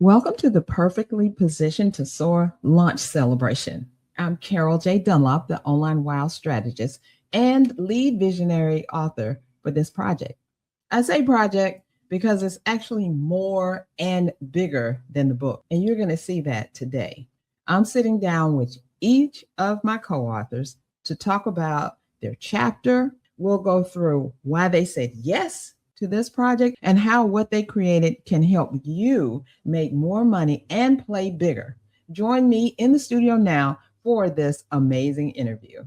Welcome to the Perfectly Positioned to Soar launch celebration. I'm Carol J. Dunlop, the online WOW strategist and lead visionary author for this project. I say project because it's actually more and bigger than the book, and you're going to see that today. I'm sitting down with each of my co authors to talk about their chapter. We'll go through why they said yes to this project and how what they created can help you make more money and play bigger. Join me in the studio now for this amazing interview.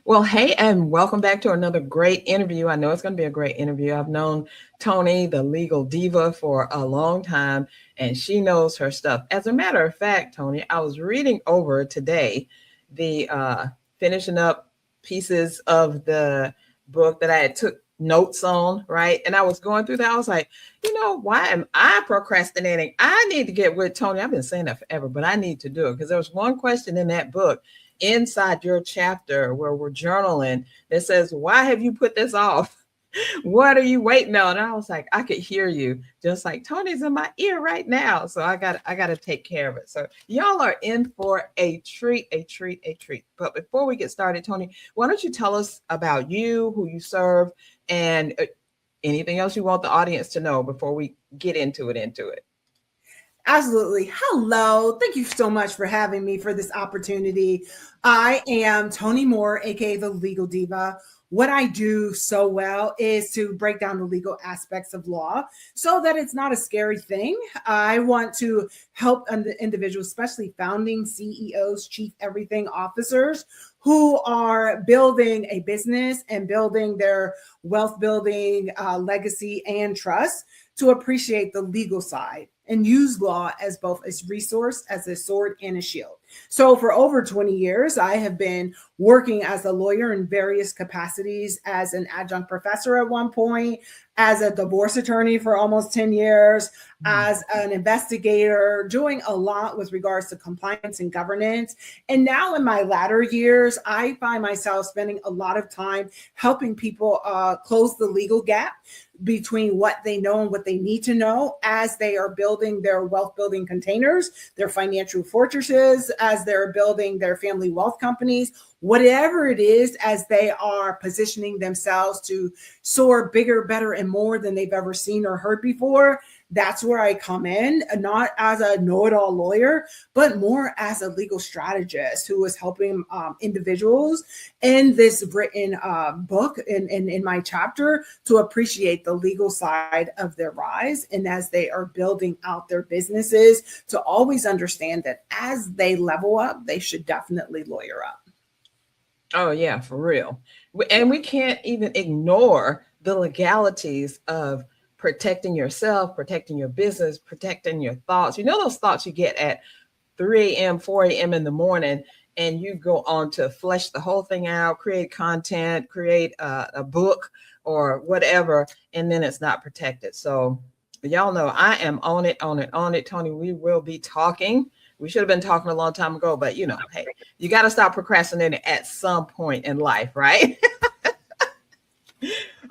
Well, hey, and welcome back to another great interview. I know it's going to be a great interview. I've known Toni, the legal diva, for a long time, and she knows her stuff. As a matter of fact, Toni, I was reading over today the finishing up pieces of the book that I had took notes on, right? And I was going through that. I was like, why am I procrastinating? I need to get with Toni. I've been saying that forever, but I need to do it because there was one question in that book inside your chapter where we're journaling that says, why have you put this off? What are you waiting on? And I was like, I could hear you just like Toni's in my ear right now. So I got to take care of it. So y'all are in for a treat. But before we get started, Toni, why don't you tell us about you, who you serve, and anything else you want the audience to know before we get into it. Absolutely. Hello. Thank you so much for having me for this opportunity. I am Toni Moore, aka the Legal Diva. What I do so well is to break down the legal aspects of law so that it's not a scary thing. I want to help individuals, especially founding CEOs, chief everything officers, who are building a business and building their wealth building legacy and trust, to appreciate the legal side and use law as both a resource, as a sword and a shield. So for over 20 years, I have been working as a lawyer in various capacities, as an adjunct professor at one point, as a divorce attorney for almost 10 years, as an investigator, doing a lot with regards to compliance and governance. And now in my latter years, I find myself spending a lot of time helping people close the legal gap between what they know and what they need to know as they are building their wealth building containers, their financial fortresses, as they're building their family wealth companies, whatever it is, as they are positioning themselves to soar bigger, better, and more than they've ever seen or heard before. That's where I come in, not as a know-it-all lawyer, but more as a legal strategist who is helping individuals in this written book, in my chapter, to appreciate the legal side of their rise. And as they are building out their businesses, to always understand that as they level up, they should definitely lawyer up. Oh, yeah, for real. And we can't even ignore the legalities of protecting yourself, protecting your business, protecting your thoughts. Those thoughts you get at 3 a.m., 4 a.m. in the morning, and you go on to flesh the whole thing out, create content, create a book or whatever, and then it's not protected. So y'all know I am on it. Toni, we will be talking. We should have been talking a long time ago, but hey, you got to stop procrastinating at some point in life, right?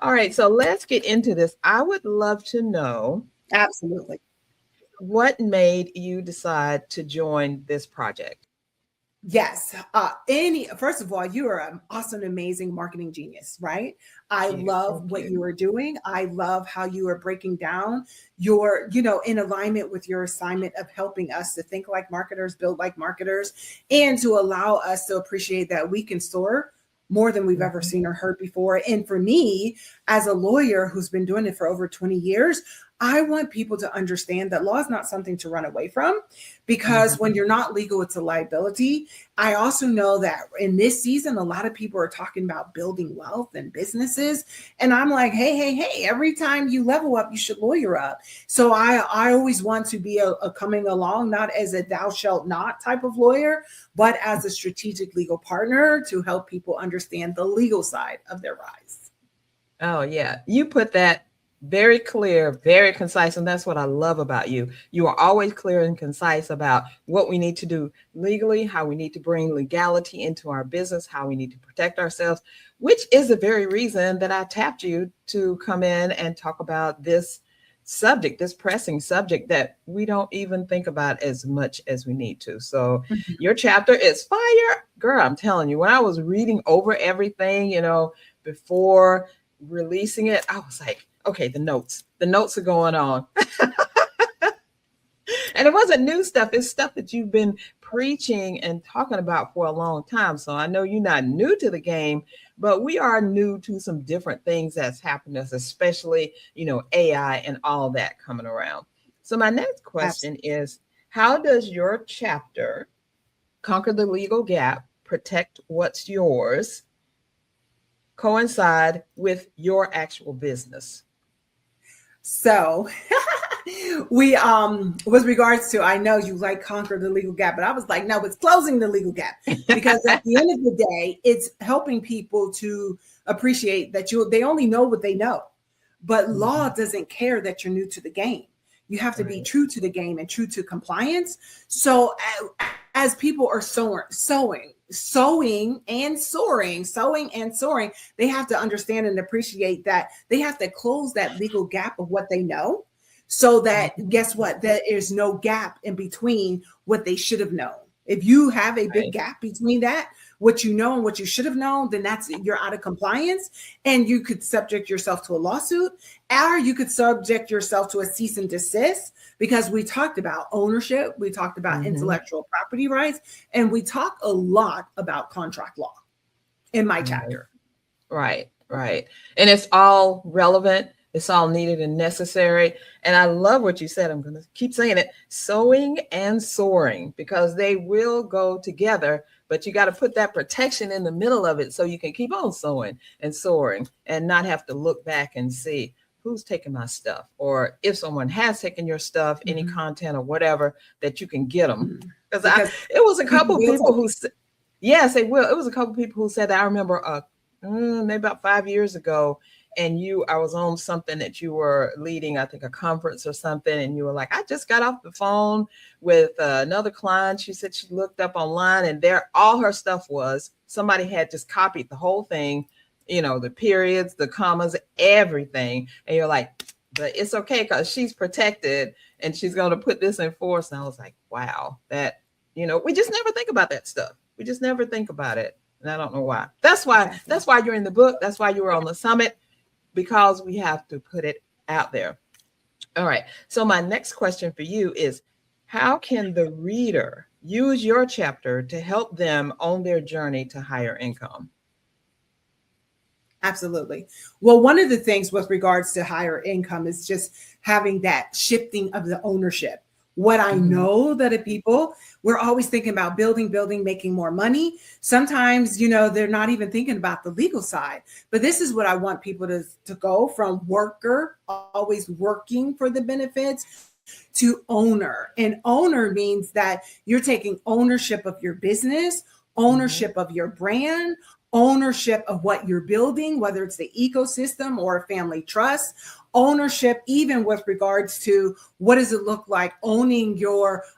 All right, so let's get into this. I would love to know. Absolutely. What made you decide to join this project? Yes. First of all, you are an awesome, amazing marketing genius, right? I love what you are doing. I love how you are breaking down your, in alignment with your assignment of helping us to think like marketers, build like marketers, and to allow us to appreciate that we can soar more than we've ever seen or heard before. And for me, as a lawyer who's been doing it for over 20 years, I want people to understand that law is not something to run away from, because when Mhm. you're not legal, it's a liability. I also know that in this season, a lot of people are talking about building wealth and businesses. And I'm like, hey, every time you level up, you should lawyer up. So I always want to be a coming along, not as a thou shalt not type of lawyer, but as a strategic legal partner to help people understand the legal side of their lives. Oh, yeah. You put that very clear, very concise. And that's what I love about you. You are always clear and concise about what we need to do legally, how we need to bring legality into our business, how we need to protect ourselves, which is the very reason that I tapped you to come in and talk about this subject, this pressing subject that we don't even think about as much as we need to. So, Mhm. your chapter is fire. Girl, I'm telling you, when I was reading over everything, before releasing it, I was like, okay, the notes are going on. And it wasn't new stuff, it's stuff that you've been preaching and talking about for a long time. So I know you're not new to the game, but we are new to some different things that's happened to us, especially, AI and all that coming around. So my next question Absolutely. is, how does your chapter, Conquer the Legal Gap, Protect What's Yours, coincide with your actual business? So we with regards to, I know you like conquer the legal gap, but I was like, no, it's closing the legal gap, because at the end of the day, it's helping people to appreciate that they only know what they know. But law Mhm. doesn't care that you're new to the game. You have to be Right. true to the game and true to compliance. So as people are sowing and soaring, they have to understand and appreciate that they have to close that legal gap of what they know, so that, Mhm. guess what, there is no gap in between what they should have known. If you have a big Right. gap between that, what you know and what you should have known, then that's, you're out of compliance, and you could subject yourself to a lawsuit, or you could subject yourself to a cease and desist, because we talked about ownership, we talked about Mhm. intellectual property rights, and we talk a lot about contract law in my Right. chapter. Right. Right. And it's all relevant. It's all needed and necessary. And I love what you said. I'm going to keep saying it, sowing and soaring, because they will go together. But you got to put that protection in the middle of it so you can keep on sowing and soaring and not have to look back and see who's taking my stuff, or if someone has taken your stuff, any Mhm. content or whatever, that you can get them. Mhm. Because Because it was a people couple of will people take who, it. yes, they will. It was a couple of people who said that. I remember maybe about 5 years ago, and I was on something that you were leading, I think a conference or something, and you were like, I just got off the phone with another client. She said she looked up online, and there, all her stuff was, somebody had just copied the whole thing, the periods, the commas, everything. And you're like, but it's okay because she's protected and she's going to put this in force. And I was like, wow, we just never think about that stuff. We just never think about it. And I don't know why. That's why. Exactly. That's why you're in the book. That's why you were on the summit, because we have to put it out there. All right. So my next question for you is, how can the reader use your chapter to help them on their journey to higher income? Absolutely. Well, one of the things with regards to higher income is just having that shifting of the ownership. What I Mhm. know that if people, we're always thinking about building, making more money. Sometimes, they're not even thinking about the legal side. But this is what I want people to go from worker, always working for the benefits, to owner. And owner means that you're taking ownership of your business, Mhm. ownership of your brand, ownership of what you're building, whether it's the ecosystem or a family trust, ownership, even with regards to what does it look like owning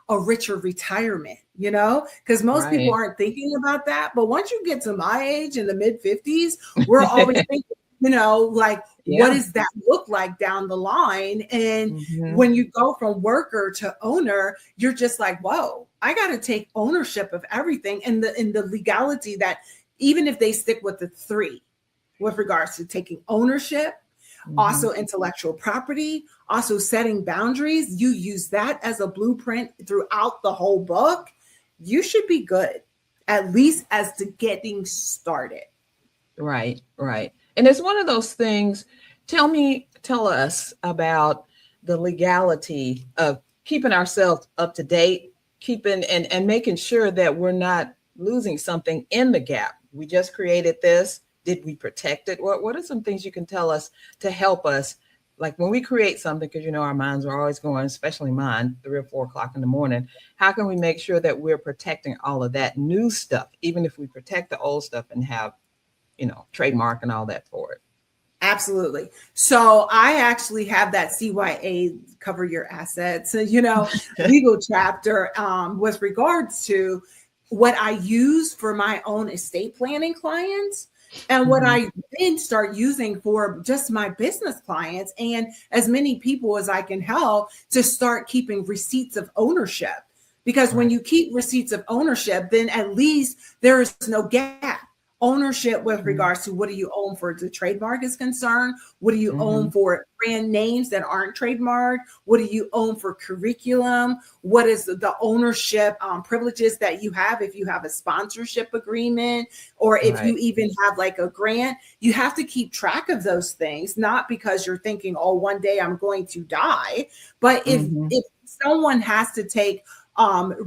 a richer retirement, because most people Right. aren't thinking about that. But once you get to my age in the mid 50s, we're always thinking, like, what Yeah. does that look like down the line? And Mhm. when you go from worker to owner, you're just like, whoa, I got to take ownership of everything, and the legality that, even if they stick with the three, with regards to taking ownership, Mhm. also intellectual property, also setting boundaries, you use that as a blueprint throughout the whole book, you should be good, at least as to getting started. Right, right. And it's one of those things. Tell us about the legality of keeping ourselves up to date, keeping and making sure that we're not losing something in the gap. We just created this. Did we protect it? What are some things you can tell us to help us? Like when we create something, because our minds are always going, especially mine, 3 or 4 o'clock in the morning. How can we make sure that we're protecting all of that new stuff, even if we protect the old stuff and have, trademark and all that for it? Absolutely. So I actually have that CYA cover your assets, legal chapter with regards to what I use for my own estate planning clients and what Mhm. I then start using for just my business clients and as many people as I can help to start keeping receipts of ownership. Because when Right. you keep receipts of ownership, then at least there is no gap ownership with Mhm. regards to what do you own for the trademark is concerned, what do you own Mhm. for brand names that aren't trademarked, what do you own for curriculum, what is the ownership privileges that you have if you have a sponsorship agreement or if you Right. even have like a grant. You have to keep track of those things, not because you're thinking, oh, one day I'm going to die, but if Mhm. if someone has to take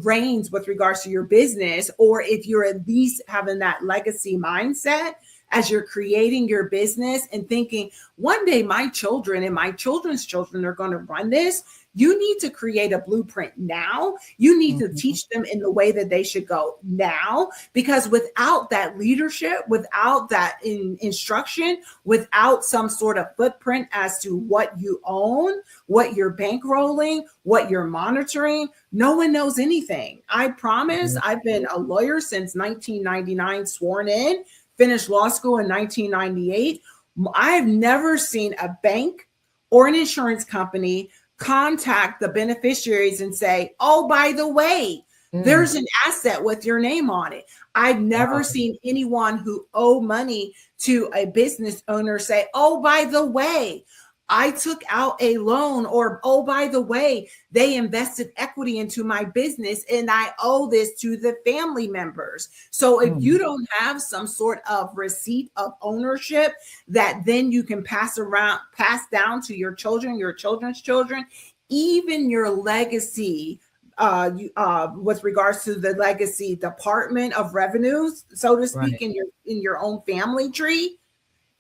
reins with regards to your business, or if you're at least having that legacy mindset as you're creating your business and thinking one day my children and my children's children are going to run this. You need to create a blueprint now. You need to Mhm. teach them in the way that they should go now, because without that leadership, without that instruction, without some sort of footprint as to what you own, what you're bankrolling, what you're monitoring, no one knows anything. I promise. Right. I've been a lawyer since 1999, sworn in, finished law school in 1998. I have never seen a bank or an insurance company contact the beneficiaries and say, oh, by the way, Mm. there's an asset with your name on it. I've never Wow. seen anyone who owe money to a business owner say, oh, by the way, I took out a loan, or oh, by the way, they invested equity into my business and I owe this to the family members. So if you Mm. don't have some sort of receipt of ownership that then you can pass down to your children, your children's children, even your legacy, with regards to the legacy department of revenues, so to speak, Right. in your own family tree,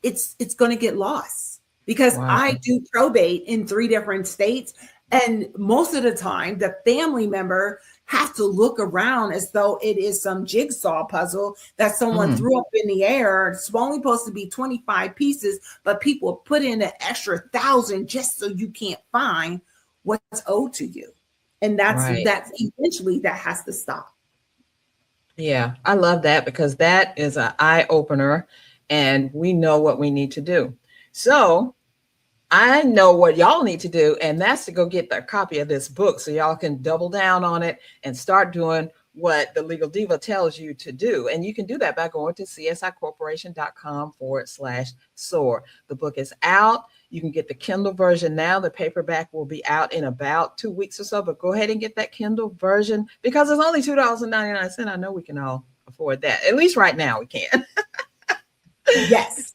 it's going to get lost, because Wow. I do probate in 3 different states. And most of the time, the family member has to look around as though it is some jigsaw puzzle that someone Mm. threw up in the air. It's only supposed to be 25 pieces, but people put in an extra 1,000 just so you can't find what's owed to you. And Right. that's eventually that has to stop. Yeah, I love that because that is an eye opener and we know what we need to do. So I know what y'all need to do, and that's to go get a copy of this book so y'all can double down on it and start doing what the Legal Diva tells you to do. And you can do that by going to csicorporation.com/soar. The book is out. You can get the Kindle version now. The paperback will be out in about 2 weeks or so, but go ahead and get that Kindle version because it's only $2.99. I know we can all afford that. At least right now we can. Yes.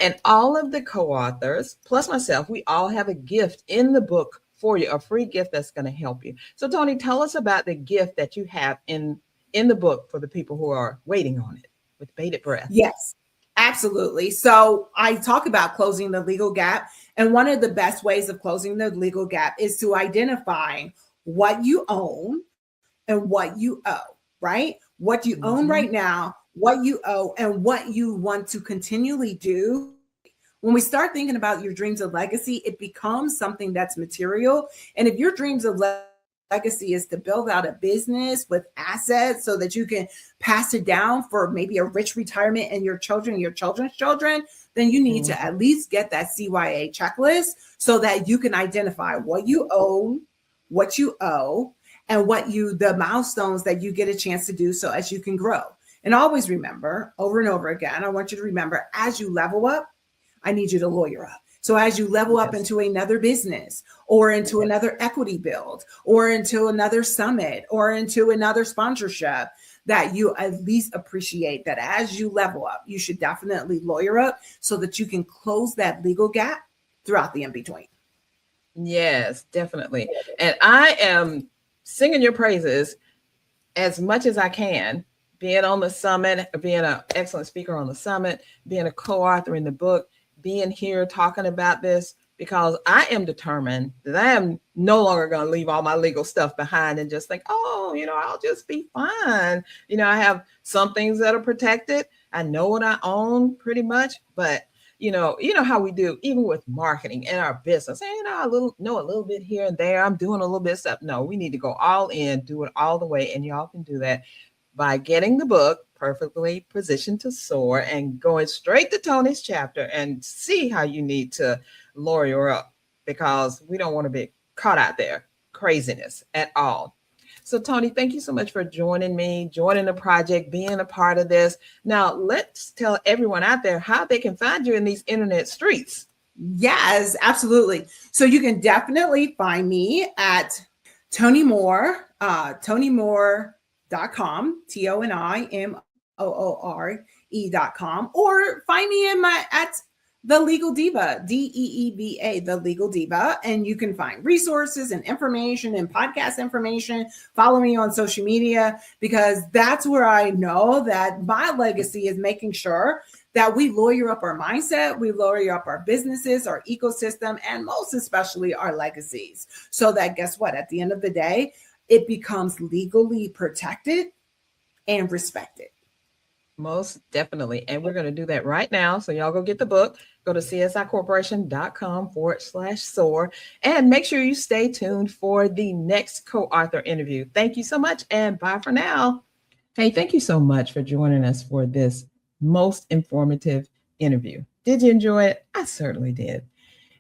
And all of the co-authors, plus myself, we all have a gift in the book for you, a free gift that's going to help you. So, Toni, tell us about the gift that you have in the book for the people who are waiting on it with bated breath. Yes, absolutely. So I talk about closing the legal gap. And one of the best ways of closing the legal gap is to identify what you own and what you owe, right? What you own right Mm-hmm. now, what you owe, and what you want to continually do. When we start thinking about your dreams of legacy, it becomes something that's material. And if your dreams of legacy is to build out a business with assets so that you can pass it down for maybe a rich retirement and your children, your children's children, then you need to Mm-hmm. at least get that CYA checklist so that you can identify what you own, what you owe, and the milestones that you get a chance to do so as you can grow. And always remember, over and over again, I want you to remember, as you level up, I need you to lawyer up. So as you level up Yes. into another business or into Yes. another equity build or into another summit or into another sponsorship, that you at least appreciate that as you level up, you should definitely lawyer up so that you can close that legal gap throughout the in between. Yes, definitely. And I am singing your praises as much as I can, being on the summit, being an excellent speaker on the summit, being a co-author in the book, being here talking about this, because I am determined that I am no longer going to leave all my legal stuff behind and just think, oh, I'll just be fine. I have some things that are protected. I know what I own pretty much, but you know how we do even with marketing in our business. And, I know a little bit here and there. I'm doing a little bit of stuff. No, we need to go all in, do it all the way, and y'all can do that by getting the book Perfectly Positioned to Soar and going straight to Toni's chapter and see how you need to lawyer up, because we don't want to be caught out there craziness at all. So, Toni, thank you so much for joining me, joining the project, being a part of this. Now, let's tell everyone out there how they can find you in these internet streets. Yes, absolutely. So you can definitely find me at Toni Moore, ToniMoore.com, ToniMoore.com, or find me at The Legal Diva, DEEVA, The Legal Diva, and you can find resources and information and podcast information. Follow me on social media, because that's where I know that my legacy is making sure that we lawyer up our mindset, we lawyer up our businesses, our ecosystem, and most especially our legacies. So that, guess what? At the end of the day, it becomes legally protected and respected. Most definitely. And we're going to do that right now. So y'all go get the book. Go to csicorporation.com/soar, and make sure you stay tuned for the next co-author interview. Thank you so much, and bye for now. Hey, thank you so much for joining us for this most informative interview. Did you enjoy it? I certainly did.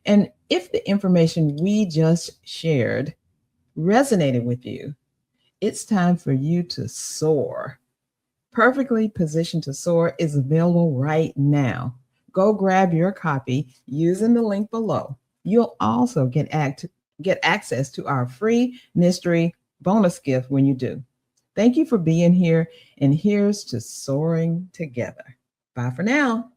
And if the information we just shared resonated with you, it's time for you to soar. Perfectly Positioned to Soar is available right now. Go grab your copy using the link below. You'll also get access to our free mystery bonus gift when you do. Thank you for being here, and here's to soaring together. Bye for now.